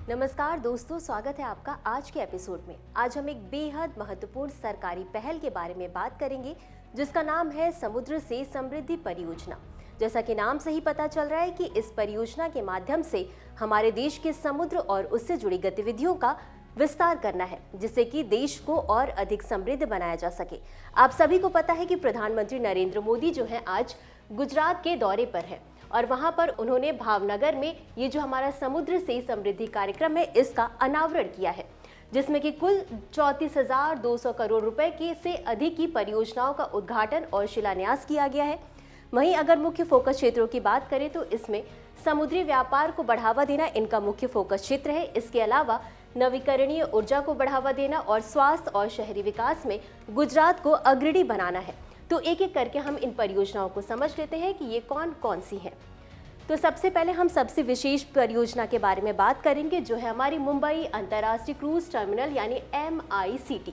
नमस्कार दोस्तों, स्वागत है आपका आज के एपिसोड में। आज हम एक बेहद महत्वपूर्ण सरकारी पहल के बारे में बात करेंगे जिसका नाम है समुद्र से समृद्धि परियोजना। जैसा कि नाम से ही पता चल रहा है कि इस परियोजना के माध्यम से हमारे देश के समुद्र और उससे जुड़ी गतिविधियों का विस्तार करना है, जिससे कि देश को और अधिक समृद्ध बनाया जा सके। आप सभी को पता है कि प्रधानमंत्री नरेंद्र मोदी जो है आज गुजरात के दौरे पर है और वहां पर उन्होंने भावनगर में ये जो हमारा समुद्र से समृद्धि कार्यक्रम है इसका अनावरण किया है, जिसमें कि कुल 34,200 करोड़ रुपए की से अधिक की परियोजनाओं का उद्घाटन और शिलान्यास किया गया है। वहीं अगर मुख्य फोकस क्षेत्रों की बात करें तो इसमें समुद्री व्यापार को बढ़ावा देना इनका मुख्य फोकस क्षेत्र है। इसके अलावा नवीकरणीय ऊर्जा को बढ़ावा देना और स्वास्थ्य और शहरी विकास में गुजरात को अग्रणी बनाना है। तो एक एक करके हम इन परियोजनाओं को समझ लेते हैं कि ये कौन कौन सी हैं। तो सबसे पहले हम सबसे विशेष परियोजना के बारे में बात करेंगे, जो है हमारी मुंबई अंतर्राष्ट्रीय क्रूज टर्मिनल यानी MICT।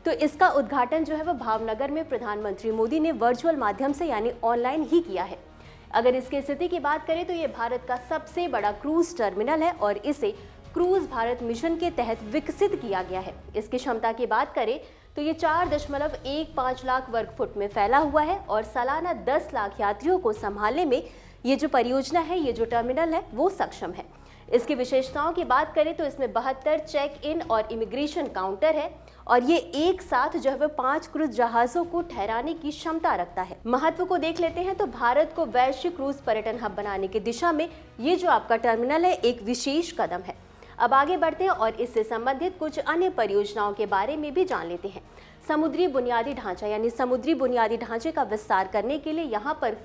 तो इसका उद्घाटन जो है वह भावनगर में प्रधानमंत्री मोदी ने वर्चुअल माध्यम से यानी ऑनलाइन ही किया है। अगर इसकी स्थिति की बात करें तो ये भारत का सबसे बड़ा क्रूज टर्मिनल है और इसे क्रूज भारत मिशन के तहत विकसित किया गया है। इसकी क्षमता की बात करें तो ये 4.15 लाख वर्ग फुट में फैला हुआ है और सालाना 10 लाख यात्रियों को संभालने में ये जो परियोजना है, ये जो टर्मिनल है वो सक्षम है। इसकी विशेषताओं की बात करें तो इसमें 72 चेक इन और इमिग्रेशन काउंटर है और ये एक साथ जो है 5 क्रूज जहाजों को ठहराने की क्षमता रखता है। महत्व को देख लेते हैं तो भारत को वैश्विक क्रूज पर्यटन हब बनाने की दिशा में ये जो आपका टर्मिनल है एक विशेष कदम है। अब आगे बढ़ते हैं और इससे संबंधित कुछ अन्य परियोजनाओं के बारे में भी जान लेते हैं। समुद्री बुनियादी ढांचा यानी समुद्री बुनियादी ढांचे का विस्तार करने के लिए यहाँ पर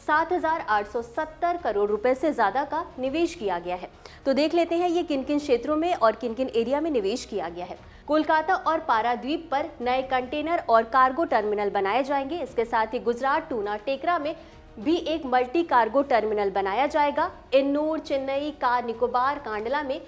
7,870 करोड़ रुपए से ज्यादा का निवेश किया गया है। तो देख लेते हैं ये किन किन क्षेत्रों में और किन किन एरिया में निवेश किया गया है। कोलकाता और पारादीप पर नए कंटेनर और कार्गो टर्मिनल बनाए जाएंगे। इसके साथ ही गुजरात टूना टेकरा में भी एक मल्टी कार्गो टर्मिनल बनाया जाएगा। इन्नूर, चेन्नई, कार निकोबार, कांडला में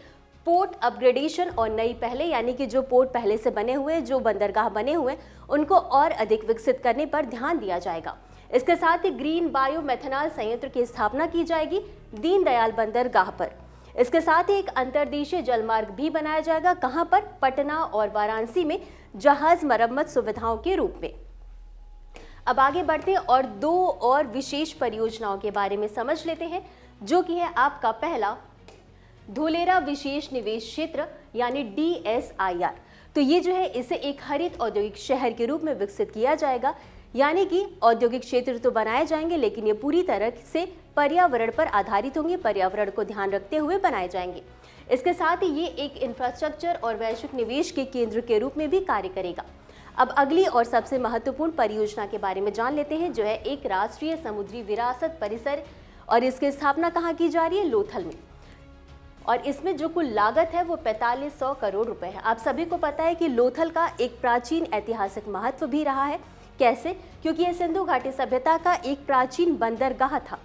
पोर्ट अपग्रेडेशन और नई पहले यानी कि जो पोर्ट पहले से बने हुए, जो बंदरगाह बने हुए, उनको और अधिक विकसित करने पर ध्यान दिया जाएगा। इसके साथ ही ग्रीन बायो मेथनॉल संयंत्र की स्थापना की जाएगी दीनदयाल बंदरगाह पर। इसके साथ ही एक अंतर्देशीय जलमार्ग भी बनाया जाएगा। कहां पर? पटना और वाराणसी में जहाज मरम्मत सुविधाओं के रूप में। अब आगे बढ़ते हैं और दो और विशेष परियोजनाओं के बारे में समझ लेते हैं, जो कि है आपका पहला धोलेरा विशेष निवेश क्षेत्र यानी DSIR। तो ये जो है इसे एक हरित औद्योगिक शहर के रूप में विकसित किया जाएगा, यानी कि औद्योगिक क्षेत्र तो बनाए जाएंगे लेकिन ये पूरी तरह से पर्यावरण पर आधारित होंगे, पर्यावरण को ध्यान रखते हुए बनाए जाएंगे। इसके साथ ही ये एक इंफ्रास्ट्रक्चर और वैश्विक निवेश के केंद्र के रूप में भी कार्य करेगा। अब अगली और सबसे महत्वपूर्ण परियोजना के बारे में जान लेते हैं, जो है एक राष्ट्रीय समुद्री विरासत परिसर और इसकी स्थापना कहाँ की जा रही है? लोथल में। और इसमें जो कुल लागत है वो 4500 करोड़ रुपए है। आप सभी को पता है कि लोथल का एक प्राचीन ऐतिहासिक महत्व भी रहा है। कैसे? क्योंकि यह सिंधु घाटी सभ्यता का एक प्राचीन बंदरगाह था।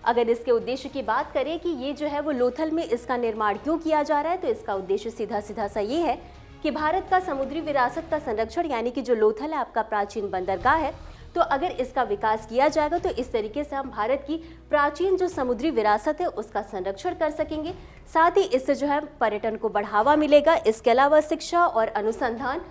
अगर इसके उद्देश्य की बात करें कि ये जो है वो लोथल में इसका निर्माण क्यों किया जा रहा है, तो इसका उद्देश्य सीधा सीधा सा ये है कि भारत का समुद्री विरासत का संरक्षण, यानी कि जो लोथल है आपका प्राचीन बंदरगाह है, तो अगर इसका विकास किया जाएगा तो इस तरीके से हम भारत की प्राचीन जो समुद्री विरासत है उसका संरक्षण कर सकेंगे। साथ ही इससे जो है पर्यटन को बढ़ावा मिलेगा। इसके अलावा शिक्षा और अनुसंधान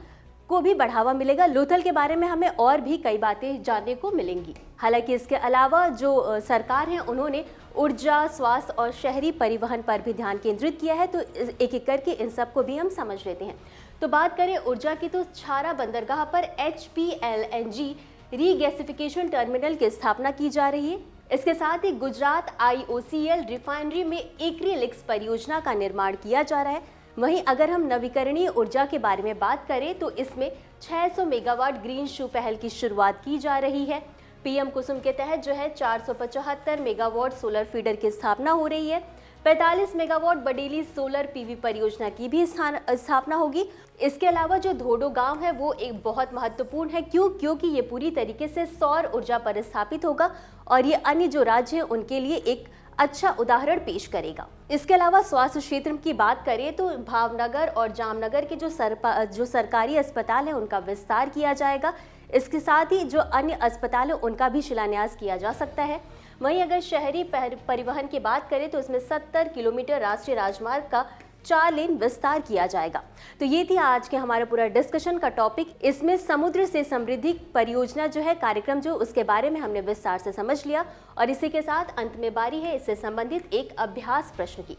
को भी बढ़ावा मिलेगा। लोथल के बारे में हमें और भी कई बातें जानने को मिलेंगी। हालांकि इसके अलावा जो सरकार है उन्होंने ऊर्जा, स्वास्थ्य और शहरी परिवहन पर भी ध्यान केंद्रित किया है। तो एक एक करके इन सब को भी हम समझ लेते हैं। तो बात करें ऊर्जा की तो छारा बंदरगाह पर HPLNG रीगैसिफिकेशन टर्मिनल की स्थापना की जा रही है। इसके साथ ही गुजरात IOCL रिफाइनरी में एक्रिलिक्स परियोजना का निर्माण किया जा रहा है। वहीं अगर हम नवीकरणीय ऊर्जा के बारे में बात करें तो इसमें 600 मेगावाट ग्रीन शू पहल की शुरुआत की जा रही है। PM कुसुम के तहत जो है 475 मेगावाट सोलर फीडर की स्थापना हो रही है। 45 मेगावाट बडेली सोलर PV परियोजना की भी स्थापना होगी। इसके अलावा जो धोडो गांव है वो एक बहुत महत्वपूर्ण है। क्योंकि ये पूरी तरीके से सौर ऊर्जा पर स्थापित होगा और ये अन्य जो राज्य हैं उनके लिए एक अच्छा उदाहरण पेश करेगा। इसके अलावा स्वास्थ्य क्षेत्र की बात करें तो भावनगर और जामनगर के जो सरकारी अस्पताल है उनका विस्तार किया जाएगा। इसके साथ ही जो अन्य अस्पताल है उनका भी शिलान्यास किया जा सकता है। वहीं अगर शहरी परिवहन की बात करें तो इसमें 70 किलोमीटर राष्ट्रीय राजमार्ग का 4 लेन विस्तार किया जाएगा। तो ये थी आज के हमारा पूरा डिस्कशन का टॉपिक। इसमें समुद्र से समृद्धि परियोजना जो है, कार्यक्रम जो, उसके बारे में हमने विस्तार से समझ लिया। और इसी के साथ अंत में बारी है इससे संबंधित एक अभ्यास प्रश्न की।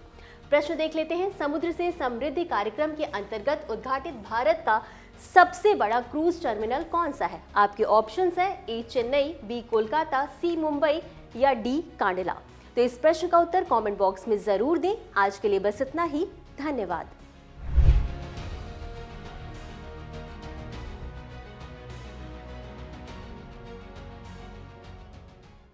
प्रश्न देख लेते हैं। समुद्र से समृद्धि कार्यक्रम के अंतर्गत उद्घाटित भारत का सबसे बड़ा क्रूज टर्मिनल कौन सा है? आपके ऑप्शंस है ए चेन्नई, बी कोलकाता, सी मुंबई या डी कांडला। तो इस प्रश्न का उत्तर कमेंट बॉक्स में जरूर दें। आज के लिए बस इतना ही। धन्यवाद।